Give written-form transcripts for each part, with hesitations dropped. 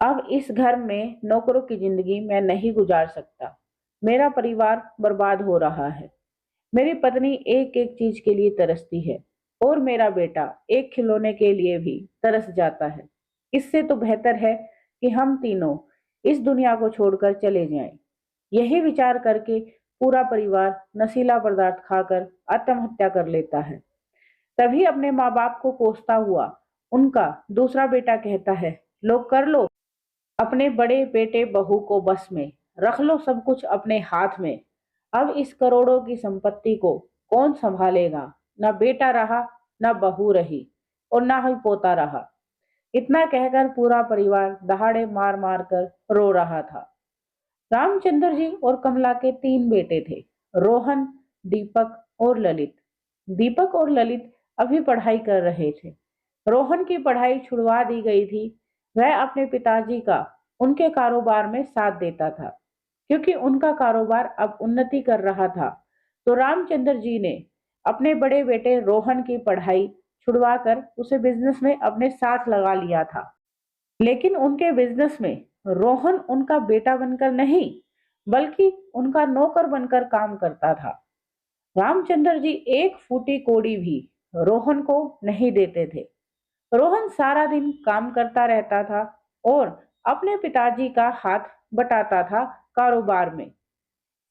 अब इस घर में नौकरों की जिंदगी मैं नहीं गुजार सकता। मेरा परिवार बर्बाद हो रहा है। मेरी पत्नी एक एक चीज के लिए तरसती है और मेरा बेटा एक खिलौने के लिए भी तरस जाता है। इससे तो बेहतर है कि हम तीनों इस दुनिया को छोड़कर चले जाएं। यही विचार करके पूरा परिवार नशीला पदार्थ खाकर आत्महत्या कर लेता है। तभी अपने माँ बाप को कोसता हुआ उनका दूसरा बेटा कहता है, लो कर लो अपने बड़े बेटे बहू को बस में, रख लो सब कुछ अपने हाथ में। अब इस करोड़ों की संपत्ति को कौन संभालेगा? ना बेटा रहा, ना बहू रही और ना ही पोता रहा। इतना कहकर पूरा परिवार दहाड़े मार मार कर रो रहा था। रामचंद्र जी और कमला के तीन बेटे थे, रोहन, दीपक और ललित। दीपक और ललित अभी पढ़ाई कर रहे थे। रोहन की पढ़ाई छुड़वा दी गई थी। वह अपने पिताजी का उनके कारोबार में साथ देता था। क्योंकि उनका कारोबार अब उन्नति कर रहा था, तो रामचंद्र जी ने अपने बड़े बेटे रोहन की पढ़ाई छुड़वाकर उसे बिजनेस में अपने साथ लगा लिया था। लेकिन उनके बिजनेस में रोहन उनका बेटा बनकर नहीं, बल्कि उनका नौकर बनकर काम करता था। रामचंद्र जी एक फूटी कोड़ी भी रोहन को नहीं देते थे। रोहन सारा दिन काम करता रहता था और अपने पिताजी का हाथ बटाता था कारोबार में।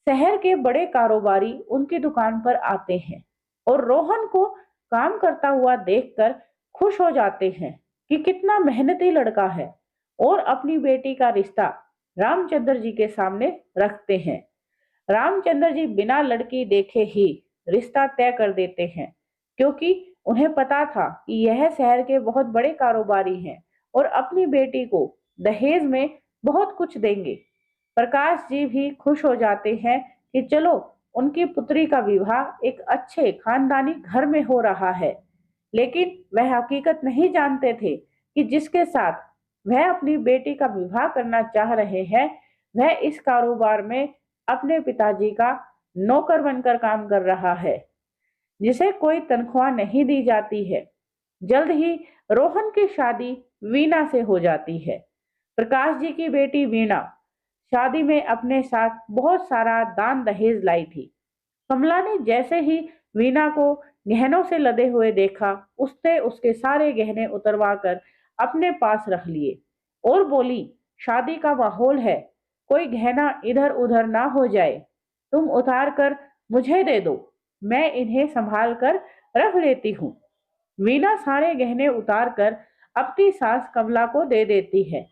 शहर के बड़े कारोबारी उनकी दुकान पर आते हैं और रोहन को काम करता हुआ देखकर खुश हो जाते हैं कि कितना मेहनती लड़का है, और अपनी बेटी का रिश्ता रामचंद्र जी के सामने रखते हैं। रामचंद्र जी बिना लड़की देखे ही रिश्ता तय कर देते हैं, क्योंकि उन्हें पता था कि यह शहर के बहुत बड़े कारोबारी हैं और अपनी बेटी को दहेज में बहुत कुछ देंगे। प्रकाश जी भी खुश हो जाते हैं कि चलो उनकी पुत्री का विवाह एक अच्छे खानदानी घर में हो रहा है। लेकिन वह हकीकत नहीं जानते थे कि जिसके साथ वह अपनी बेटी का विवाह करना चाह रहे हैं, वह इस कारोबार में अपने पिताजी का नौकर बनकर काम कर रहा है, जिसे कोई तनख्वाह नहीं दी जाती है। जल्द ही रोहन की शादी वीणा से हो जाती है। प्रकाश जी की बेटी वीणा शादी में अपने साथ बहुत सारा दान दहेज लाई थी। कमला ने जैसे ही वीणा को गहनों से लदे हुए देखा, उसने उसके सारे गहने उतरवा कर अपने पास रख लिए और बोली, शादी का माहौल है, कोई गहना इधर उधर ना हो जाए। तुम उतार कर मुझे दे दो, मैं इन्हें संभाल कर रख लेती हूँ। वीणा सारे गहने उतार कर अपनी सास कमला को दे देती है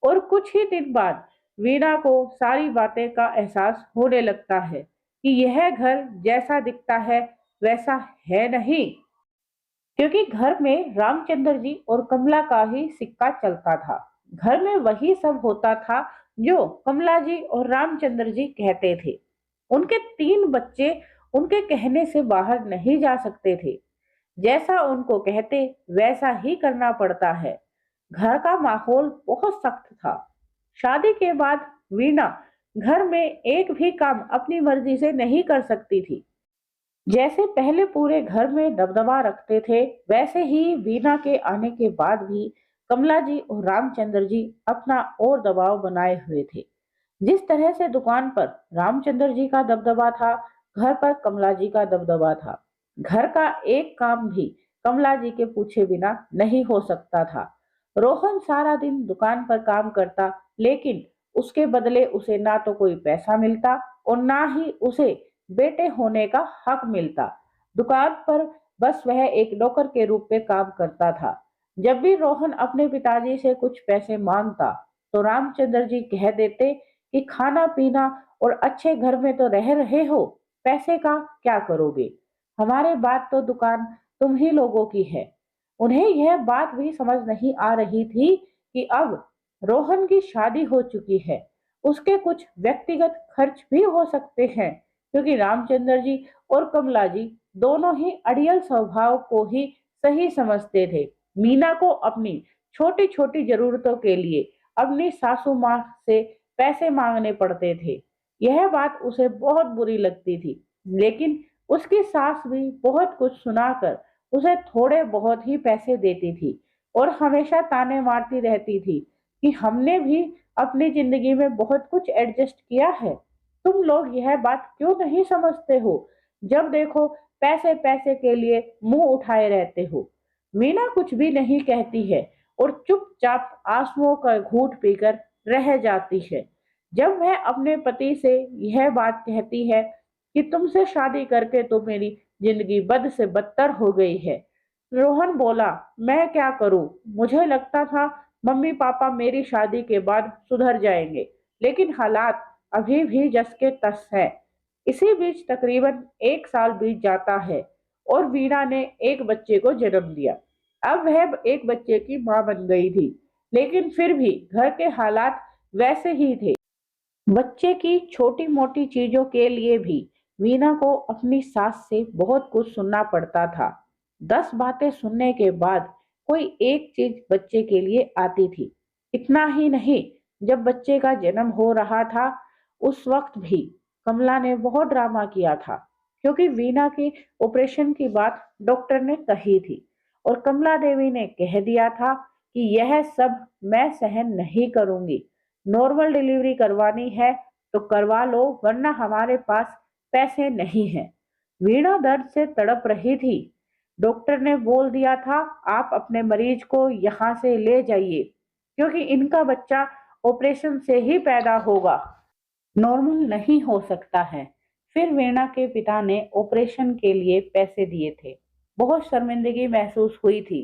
और कुछ ही दिन बाद वीणा को सारी बातें का एहसास होने लगता है कि यह घर जैसा दिखता है वैसा है नहीं, क्योंकि घर में रामचंद्र जी और कमला का ही सिक्का चलता था। घर में वही सब होता था जो कमला जी और रामचंद्र जी कहते थे। उनके तीन बच्चे उनके कहने से बाहर नहीं जा सकते थे। जैसा उनको कहते वैसा ही करना पड़ता है। घर का माहौल बहुत सख्त था। शादी के बाद वीणा घर में एक भी काम अपनी मर्जी से नहीं कर सकती थी। जैसे पहले पूरे घर में दबदबा रखते थे, वैसे ही वीणा के आने के बाद भी कमला जी और रामचंद्र जी अपना और दबाव बनाए हुए थे। जिस तरह से दुकान पर रामचंद्र जी का दबदबा था, घर पर कमला जी का दबदबा था। घर का एक काम भी कमला जी के पूछे बिना नहीं हो सकता था। रोहन सारा दिन दुकान पर काम करता, लेकिन उसके बदले उसे ना तो कोई पैसा मिलता और ना ही उसे बेटे होने का हक मिलता। दुकान पर बस वह एक नौकर के रूप में काम करता था। जब भी रोहन अपने पिताजी से कुछ पैसे मांगता, तो रामचंद्र जी कह देते कि खाना पीना और अच्छे घर में तो रह रहे हो, पैसे का क्या करोगे? हमारे बाद तो दुकान तुम ही लोगों की है। उन्हें यह बात भी समझ नहीं आ रही थी कि अब रोहन की शादी हो चुकी है, उसके कुछ व्यक्तिगत खर्च भी हो सकते हैं, क्योंकि रामचंद्र जी और कमला जी दोनों ही अड़ियल स्वभाव को ही सही समझते थे। मीना को अपनी छोटी छोटी जरूरतों के लिए अपनी सासू माँ से पैसे मांगने पड़ते थे। यह बात उसे बहुत बुरी लगती थी, लेकिन उसकी सास भी बहुत कुछ सुनाकर उसे थोड़े बहुत ही पैसे देती थी और हमेशा ताने मारती रहती थी कि हमने भी अपनी जिंदगी में बहुत कुछ एडजस्ट किया है। तुम लोग यह बात क्यों नहीं समझते हो? जब देखो पैसे पैसे के लिए मुंह उठाए रहते हो। मीना कुछ भी नहीं कहती है और चुपचाप आंसुओं का घूंट पीकर रह जाती है। जब वह अपने पति से यह बात कहती है कि तुमसे शादी करके तो मेरी जिंदगी बद से बदतर हो गई है, रोहन बोला, मैं क्या करूं? मुझे लगता था मम्मी पापा मेरी शादी के बाद सुधर जाएंगे, लेकिन हालात अभी भी जस के तस है। इसी बीच तकरीबन 1 साल बीत जाता है और वीणा ने एक बच्चे को जन्म दिया। अब वह एक बच्चे की मां बन गई थी, लेकिन फिर भी घर के हालात वैसे ही थे। बच्चे की छोटी मोटी चीजों के लिए भी वीना को अपनी सास से बहुत कुछ सुनना पड़ता था। 10 बातें सुनने के बाद कोई एक चीज बच्चे के लिए आती थी। इतना ही नहीं, जब बच्चे का जन्म हो रहा था उस वक्त भी कमला ने बहुत ड्रामा किया था, क्योंकि वीना के ऑपरेशन की बात डॉक्टर ने कही थी और कमला देवी ने कह दिया था कि यह सब मैं सहन नहीं करूंगी। नॉर्मल डिलीवरी करवानी है तो करवा लो, वरना हमारे पास पैसे नहीं हैं। वीणा दर्द से तड़प रही थी। डॉक्टर ने बोल दिया था, आप अपने मरीज को यहाँ से ले जाइए, क्योंकि इनका बच्चा ऑपरेशन से ही पैदा होगा, नॉर्मल नहीं हो सकता है। फिर वीणा के पिता ने ऑपरेशन के लिए पैसे दिए थे। बहुत शर्मिंदगी महसूस हुई थी।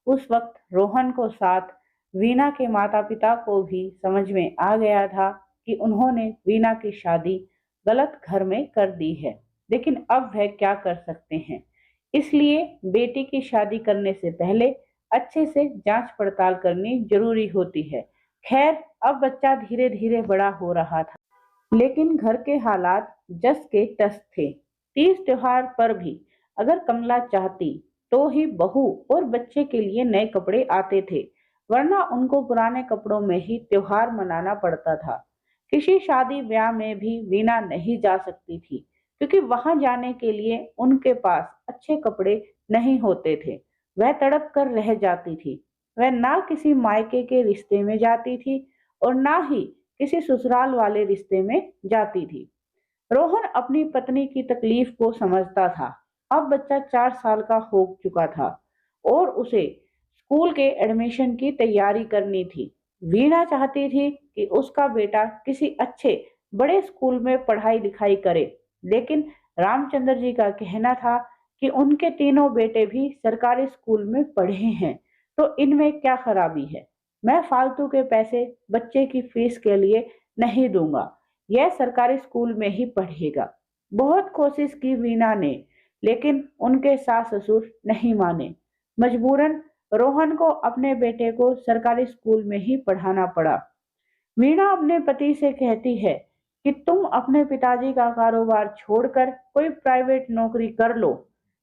उस वक्त रोहन को साथ वीणा के माता पिता को भी समझ में आ गया था कि उन्होंने वीणा की शादी गलत घर में कर दी है, लेकिन अब वह क्या कर सकते हैं। इसलिए बेटी की शादी करने से पहले अच्छे से जांच पड़ताल करनी जरूरी होती है। खैर, अब बच्चा धीरे धीरे बड़ा हो रहा था, लेकिन घर के हालात जस के तस थे। तीज त्योहार पर भी अगर कमला चाहती तो ही बहू और बच्चे के लिए नए कपड़े आते थे, वरना उनको पुराने कपड़ों में ही त्योहार मनाना पड़ता था। किसी शादी ब्याह में भी वीणा नहीं जा सकती थी, क्योंकि वहां जाने के लिए उनके पास अच्छे कपड़े नहीं होते थे। वह तड़प कर रह जाती थी। वह ना किसी मायके के रिश्ते में जाती थी और ना ही किसी ससुराल वाले रिश्ते में जाती थी। रोहन अपनी पत्नी की तकलीफ को समझता था। अब बच्चा 4 साल का हो चुका था और उसे स्कूल के एडमिशन की तैयारी करनी थी। वीणा चाहती थी कि उसका बेटा किसी अच्छे बड़े स्कूल में पढ़ाई लिखाई करे, लेकिन रामचंद्र जी का कहना था कि उनके तीनों बेटे भी सरकारी स्कूल में पढ़े हैं, तो इनमें क्या खराबी है। मैं फालतू के पैसे बच्चे की फीस के लिए नहीं दूंगा, यह सरकारी स्कूल में ही पढ़ेगा। बहुत कोशिश की वीणा ने, लेकिन उनके सास ससुर नहीं माने। मजबूरन रोहन को अपने बेटे को सरकारी स्कूल में ही पढ़ाना पड़ा। वीणा अपने पति से कहती है कि तुम अपने पिताजी का कारोबार छोड़कर कोई प्राइवेट नौकरी कर लो।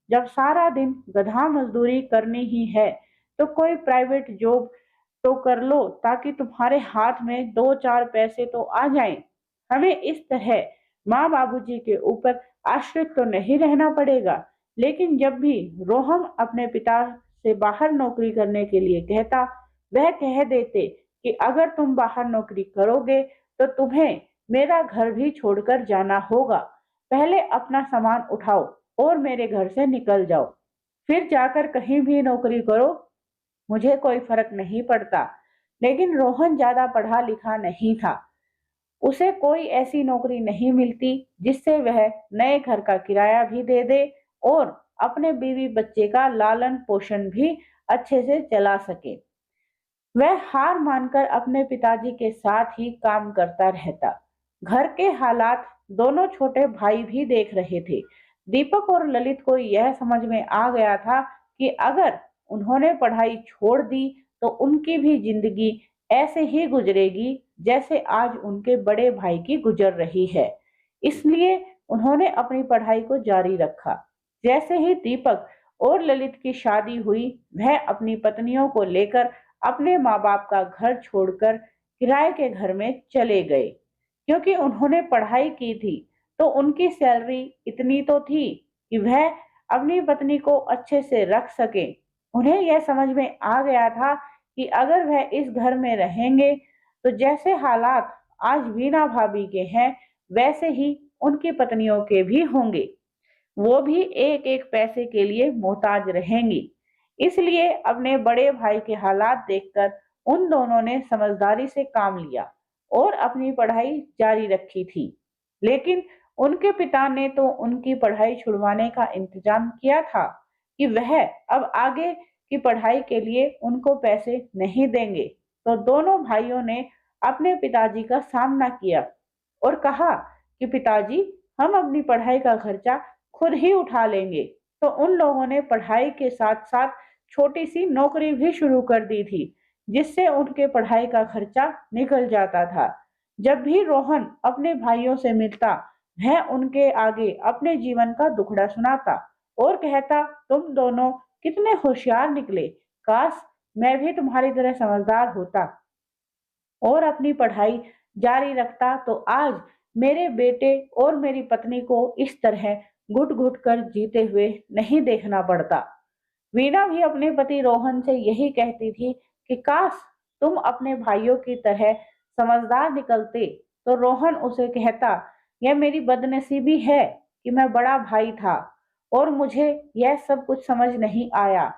जब सारा दिन गधा मजदूरी करनी ही है तो कोई प्राइवेट जॉब तो कर लो, ताकि तुम्हारे हाथ में 2-4 पैसे तो आ जाएं। हमें इस तरह माँ बाबूजी के ऊपर आश्रित तो नहीं रहना पड़ेगा। लेकिन जब भी रोहन अपने पिता से बाहर नौकरी करने के लिए कहता, वह कह देते कि अगर तुम बाहर नौकरी करोगे तो तुम्हें मेरा घर भी छोड़कर जाना होगा। पहले अपना सामान उठाओ और मेरे घर से निकल जाओ, फिर जाकर कहीं भी नौकरी करो, मुझे कोई फर्क नहीं पड़ता। लेकिन रोहन ज्यादा पढ़ा लिखा नहीं था। उसे कोई ऐसी नौकरी नहीं मिलती जिससे वह नए घर का किराया भी दे दे और अपने बीवी बच्चे का लालन पोषण भी अच्छे से चला सके। वह हार मानकर अपने पिताजी के साथ ही काम करता रहता। घर के हालात दोनों छोटे भाई भी देख रहे थे। दीपक और ललित को यह समझ में आ गया था कि अगर उन्होंने पढ़ाई छोड़ दी तो उनकी भी जिंदगी ऐसे ही गुजरेगी जैसे आज उनके बड़े भाई की गुजर रही है। इसलिए उन्होंने अपनी पढ़ाई को जारी रखा। जैसे ही दीपक और ललित की शादी हुई, वह अपनी पत्नियों को लेकर अपने माँ बाप का घर छोड़कर किराए के घर में चले गए। क्योंकि उन्होंने पढ़ाई की थी तो उनकी सैलरी इतनी तो थी कि वह अपनी पत्नी को अच्छे से रख सके। उन्हें यह समझ में आ गया था कि अगर वह इस घर में रहेंगे तो जैसे हालात आज वीणा भाभी के हैं वैसे ही उनकी पत्नियों के भी होंगे। वो भी एक एक पैसे के लिए मोहताज रहेंगी। इसलिए अपने बड़े भाई के हालात देखकर उन दोनों ने समझदारी से काम लिया और अपनी पढ़ाई जारी रखी थी। लेकिन उनके पिता ने तो उनकी पढ़ाई छुड़वाने का इंतजाम किया था कि वह अब आगे की पढ़ाई के लिए उनको पैसे नहीं देंगे। तो दोनों भाइयों ने अपने पिताजी का सामना किया और कहा कि पिताजी, हम अपनी पढ़ाई का खर्चा खुद ही उठा लेंगे। तो उन लोगों ने पढ़ाई के साथ साथ छोटी सी नौकरी भी शुरू कर दी थी, जिससे उनके पढ़ाई का खर्चा निकल जाता था। जब भी रोहन अपने भाइयों से मिलता, वह उनके आगे अपने जीवन का दुखड़ा सुनाता और कहता, तुम दोनों कितने होशियार निकले, काश मैं भी तुम्हारी तरह समझदार होता और अपनी पढ़ाई जारी रखता तो आज मेरे बेटे और मेरी पत्नी को इस तरह घुट घुट कर जीते हुए नहीं देखना पड़ता। वीणा भी अपने पति रोहन से यही कहती थी कि काश तुम अपने भाइयों की तरह समझदार निकलते। तो रोहन उसे कहता, यह मेरी बदनसीबी है कि मैं बड़ा भाई था और मुझे यह सब कुछ समझ नहीं आया।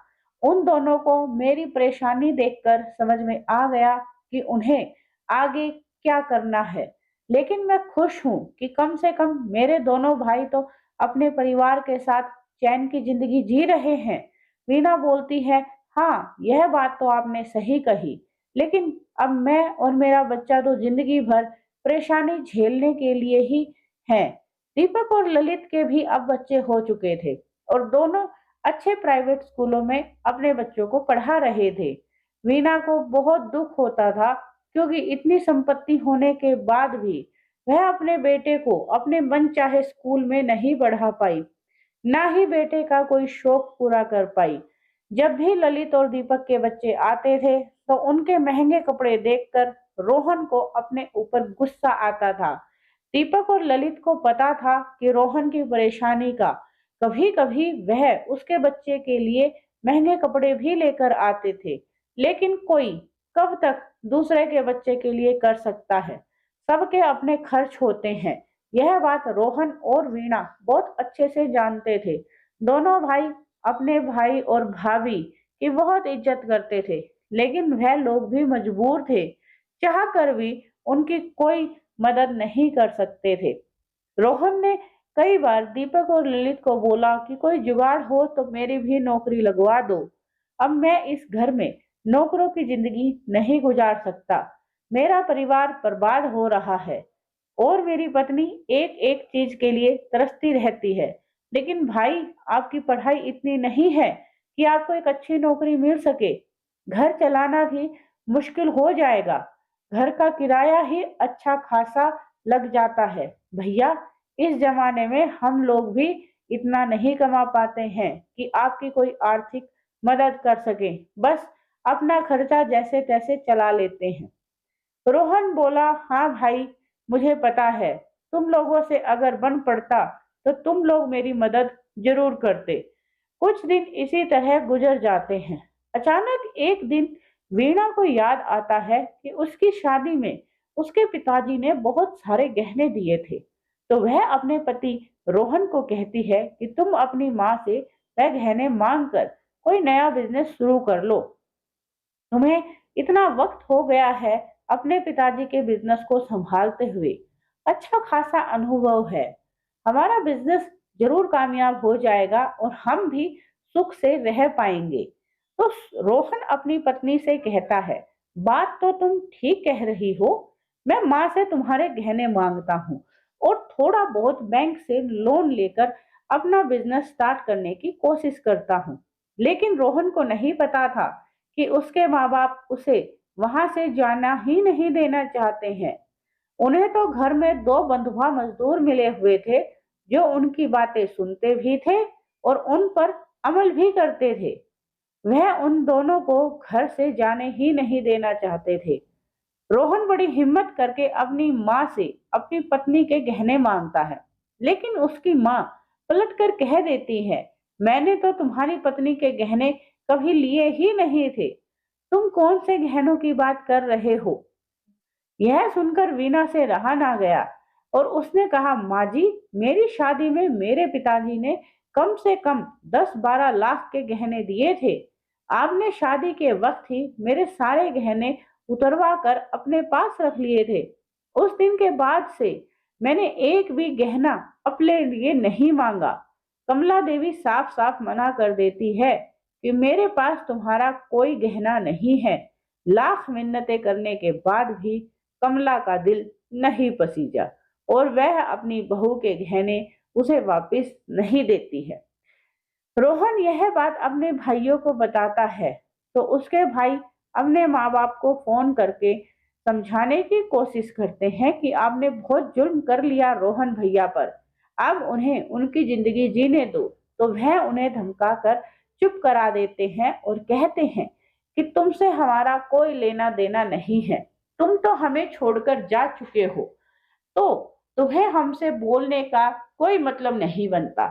उन दोनों को मेरी परेशानी देखकर समझ में आ गया कि उन्हें आगे क्या करना है। लेकिन मैं खुश हूँ कि कम से कम मेरे दोनों भाई तो अपने परिवार के साथ चैन की जिंदगी जी रहे हैं। वीणा बोलती है, हाँ यह बात तो आपने सही कही, लेकिन अब मैं और मेरा बच्चा तो जिंदगी भर परेशानी झेलने के लिए ही हैं। दीपक और ललित के भी अब बच्चे हो चुके थे और दोनों अच्छे प्राइवेट स्कूलों में अपने बच्चों को पढ़ा रहे थे। वीणा को बहुत दुख होता था क्योंकि इतनी संपत्ति होने के बाद भी वह अपने बेटे को अपने मनचाहे स्कूल में नहीं पढ़ा पाई, ना ही बेटे का कोई शौक पूरा कर पाई। जब भी ललित और दीपक के बच्चे आते थे तो उनके महंगे कपड़े देखकर रोहन को अपने ऊपर गुस्सा आता था। दीपक और ललित को पता था कि रोहन की परेशानी का। कभी कभी वह उसके बच्चे के लिए महंगे कपड़े भी लेकर आते थे, लेकिन कोई कब तक दूसरे के बच्चे के लिए कर सकता है। सबके अपने खर्च होते हैं। यह बात रोहन और वीणा बहुत अच्छे से जानते थे। दोनों भाई अपने भाई और भाभी की बहुत इज्जत करते थे, लेकिन वह लोग भी मजबूर थे, चाह कर भी उनकी कोई मदद नहीं कर सकते थे। रोहन ने कई बार दीपक और ललित को बोला कि कोई जुगाड़ हो तो मेरी भी नौकरी लगवा दो। अब मैं इस घर में नौकरों की जिंदगी नहीं गुजार सकता। मेरा परिवार बर्बाद हो रहा है और मेरी पत्नी एक एक चीज के लिए तरसती रहती है। लेकिन भाई, आपकी पढ़ाई इतनी नहीं है कि आपको एक अच्छी नौकरी मिल सके। घर चलाना भी मुश्किल हो जाएगा। घर का किराया ही अच्छा खासा लग जाता है। भैया, इस जमाने में हम लोग भी इतना नहीं कमा पाते हैं कि आपकी कोई आर्थिक मदद कर सके। बस अपना खर्चा जैसे तैसे चला लेते हैं। रोहन बोला, हाँ भाई, मुझे पता है। तुम लोगों से अगर बन पड़ता तो तुम लोग मेरी मदद जरूर करते। कुछ दिन इसी तरह गुजर जाते हैं। अचानक एक दिन वीणा को याद आता है कि उसकी शादी में उसके पिताजी ने बहुत सारे गहने दिए थे। तो वह अपने पति रोहन को कहती है कि तुम अपनी माँ से वह गहने मांग कर कोई नया बिजनेस शुरू कर लो। तुम्हें इतना वक्त हो गया है अपने पिताजी के बिजनेस को संभालते हुए। अच्छा खासा अनुभव है। हमारा बिजनेस जरूर कामयाब हो जाएगा और हम भी सुख से रह पाएंगे। तो रोहन अपनी पत्नी से कहता है, बात तो तुम ठीक कह रही हो। मैं माँ से तुम्हारे गहने मांगता हूँ और थोड़ा बहुत बैंक से लोन लेकर अपना बिजनेस स्टार्ट करने की कोशिश करता हूँ। लेकिन रोहन को नहीं पता था कि उसके माँ बाप उसे वहां से जाना ही नहीं देना चाहते हैं। उन्हें तो घर में दो बंधुआ मजदूर मिले हुए थे जो उनकी बातें सुनते भी थे और उन पर अमल भी करते थे। वह उन दोनों को घर से जाने ही नहीं देना चाहते थे। रोहन बड़ी हिम्मत करके अपनी माँ से अपनी पत्नी के गहने मांगता है, लेकिन उसकी माँ पलट कर कह देती है, मैंने तो तुम्हारी पत्नी के गहने कभी लिए ही नहीं थे। तुम कौन से गहनों की बात कर रहे हो? यह सुनकर वीना से रहा ना गया और उसने कहा, माँ जी, मेरी शादी में मेरे पिताजी ने कम से कम 10-12 लाख के गहने दिए थे। आपने शादी के वक्त ही मेरे सारे गहने उतरवा कर अपने पास रख लिए थे। उस दिन के बाद से मैंने एक भी गहना अपने लिए नहीं मांगा। कमला देवी साफ साफ मना कर देती है कि मेरे पास तुम्हारा कोई गहना नहीं है। लाख मिन्नतें करने के बाद भी कमला का दिल नहीं पसीजा और वह अपनी बहू के गहने उसे वापस नहीं देती है। रोहन यह बात अपने भाइयों को बताता है तो उसके भाई अपने माँ बाप को फोन करके समझाने की कोशिश करते हैं कि आपने बहुत जुल्म कर लिया रोहन भैया पर, अब उन्हें उनकी जिंदगी जीने दो। तो वह उन्हें धमकाकर चुप करा देते हैं और कहते हैं कि तुमसे हमारा कोई लेना देना नहीं है, तुम तो हमें छोड़कर जा चुके हो, तो तुम्हें हमसे बोलने का कोई मतलब नहीं बनता।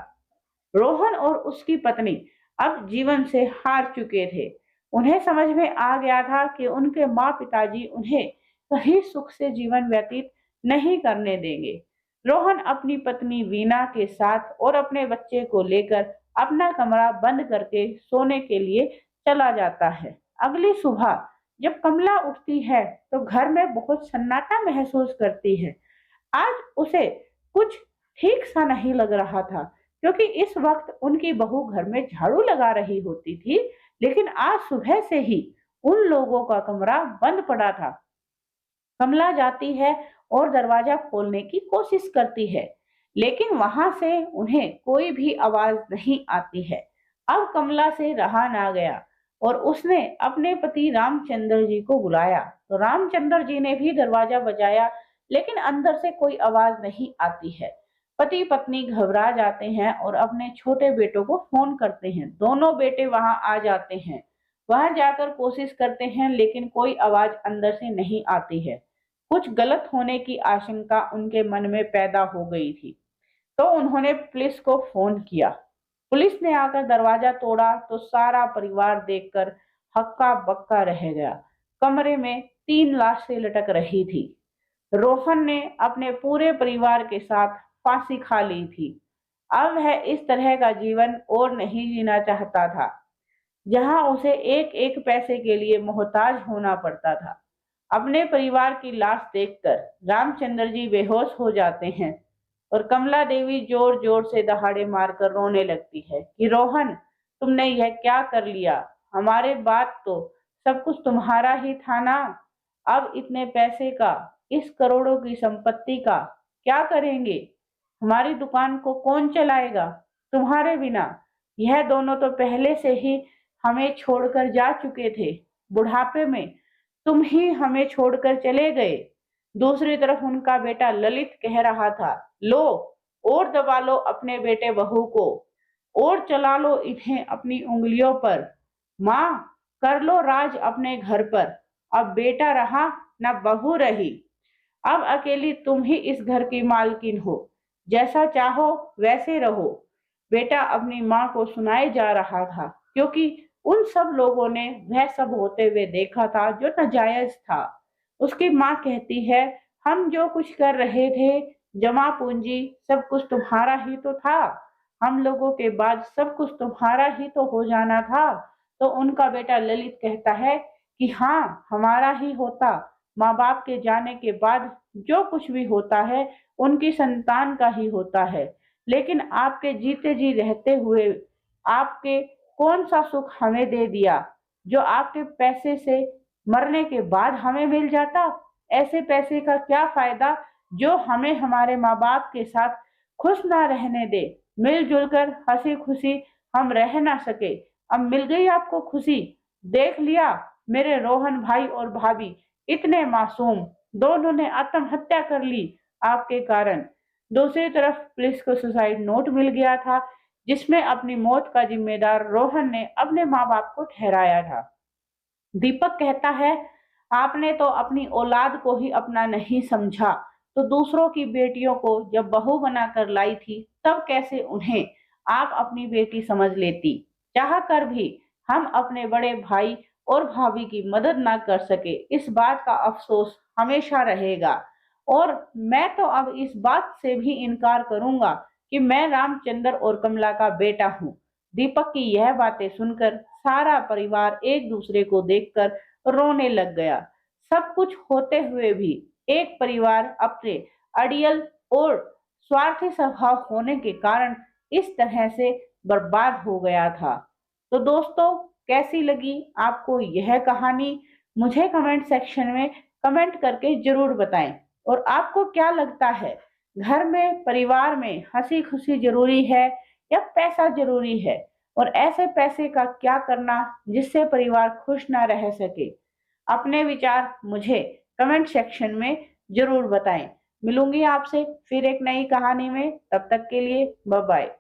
रोहन और उसकी पत्नी अब जीवन से हार चुके थे। उन्हें समझ में आ गया था कि उनके माँ पिताजी उन्हें कहीं सुख से जीवन व्यतीत नहीं करने देंगे। रोहन अपनी पत्नी वीना के साथ और अपने बच्चे को लेकर अपना कमरा बंद करके सोने के लिए चला जाता है। अगली सुबह जब कमला उठती है तो घर में बहुत सन्नाटा महसूस करती है। आज उसे कुछ ठीक सा नहीं लग रहा था क्योंकि इस वक्त उनकी बहू घर में झाड़ू लगा रही होती थी, लेकिन आज सुबह से ही उन लोगों का कमरा बंद पड़ा था। कमला जाती है और दरवाजा खोलने की कोशिश करती है, लेकिन वहां से उन्हें कोई भी आवाज नहीं आती है। अब कमला से रहा ना गया और उसने अपने पति रामचंद्र जी को बुलाया। तो रामचंद्र जी ने भी दरवाजा बजाया, लेकिन अंदर से कोई आवाज नहीं आती है। पति पत्नी घबरा जाते हैं और अपने छोटे बेटों को फोन करते हैं। दोनों बेटे वहां आ जाते हैं। वहां जाकर कोशिश करते हैं, लेकिन कोई आवाज अंदर से नहीं आती है। कुछ गलत होने की आशंका उनके मन में पैदा हो गई थी, तो उन्होंने पुलिस को फोन किया। पुलिस ने आकर दरवाजा तोड़ा तो सारा परिवार देखकर हक्का बक्का रह गया। कमरे में 3 लाशें लटक रही थी। रोहन ने अपने पूरे परिवार के साथ फांसी खा ली थी। अब वह इस तरह का जीवन और नहीं जीना चाहता था, जहां उसे एक एक पैसे के लिए मोहताज होना पड़ता था। अपने परिवार की लाश देखकर रामचंद्र जी बेहोश हो जाते हैं और कमला देवी जोर जोर से दहाड़े मारकर रोने लगती है कि रोहन, तुमने यह क्या कर लिया? हमारे बात तो सब कुछ तुम्हारा ही था ना। अब इतने पैसे का, इस करोड़ों की संपत्ति का क्या करेंगे? हमारी दुकान को कौन चलाएगा तुम्हारे बिना? यह दोनों तो पहले से ही हमें छोड़कर जा चुके थे। बुढ़ापे में तुम ही हमें छोड़कर चले गए। दूसरी तरफ उनका बेटा ललित कह रहा था, लो और दबा लो अपने बेटे बहू को और चला लो इन्हें अपनी उंगलियों पर। माँ, कर लो राज अपने घर पर। अब बेटा रहा न बहू रही। अब अकेली तुम ही इस घर की मालकिन हो। जैसा चाहो वैसे रहो। बेटा अपनी माँ को सुनाए जा रहा था, क्योंकि उन सब लोगों ने वह सब होते हुए देखा था जो नाजायज था। उसकी माँ कहती है, हम जो कुछ कर रहे थे, जमा पूंजी सब कुछ तुम्हारा ही तो था। हम लोगों के बाद सब कुछ तुम्हारा ही तो हो जाना था। तो उनका बेटा ललित कहता है कि हाँ, हमारा ही होता। माँ बाप के जाने के बाद जो कुछ भी होता है उनकी संतान का ही होता है। लेकिन आपके जीते जी रहते हुए आपके कौन सा सुख हमें दे दिया, जो आपके पैसे से मरने के बाद हमें मिल जाता? ऐसे पैसे का क्या फायदा जो हमें हमारे माँ बाप के साथ खुश ना रहने दे, मिलजुल कर हंसी खुशी हम रह ना सके। अब मिल गई आपको खुशी, देख लिया मेरे रोहन भाई और भाभी इतने मासूम, दोनों ने आत्महत्या कर ली आपके कारण। दूसरी तरफ पुलिस को सुसाइड नोट मिल गया था, जिसमें अपनी मौत का जिम्मेदार रोहन ने अपने माँ बाप को ठहराया था। दीपक कहता है, आपने तो अपनी औलाद को ही अपना नहीं समझा, तो दूसरों की बेटियों को जब बहू बनाकर लाई थी तब कैसे उन्हें आप अपनी बेटी समझ लेती? चाह कर भी हम अपने बड़े भाई और भाभी की मदद ना कर सके, इस बात का अफसोस हमेशा रहेगा। और मैं तो अब इस बात से भी इनकार करूंगा कि मैं रामचंद्र और कमला का बेटा हूँ। दीपक की यह बातें सुनकर सारा परिवार एक दूसरे को देखकर रोने लग गया। सब कुछ होते हुए भी एक परिवार अपने अड़ियल और स्वार्थी स्वभाव होने के कारण इस तरह से बर्बाद हो गया था। तो दोस्तों, कैसी लगी आपको यह कहानी? मुझे कमेंट सेक्शन में कमेंट करके जरूर बताएं। और आपको क्या लगता है, घर में परिवार में हंसी खुशी जरूरी है या पैसा जरूरी है? और ऐसे पैसे का क्या करना जिससे परिवार खुश ना रह सके? अपने विचार मुझे कमेंट सेक्शन में जरूर बताएं। मिलूंगी आपसे फिर एक नई कहानी में, तब तक के लिए बाय बाय।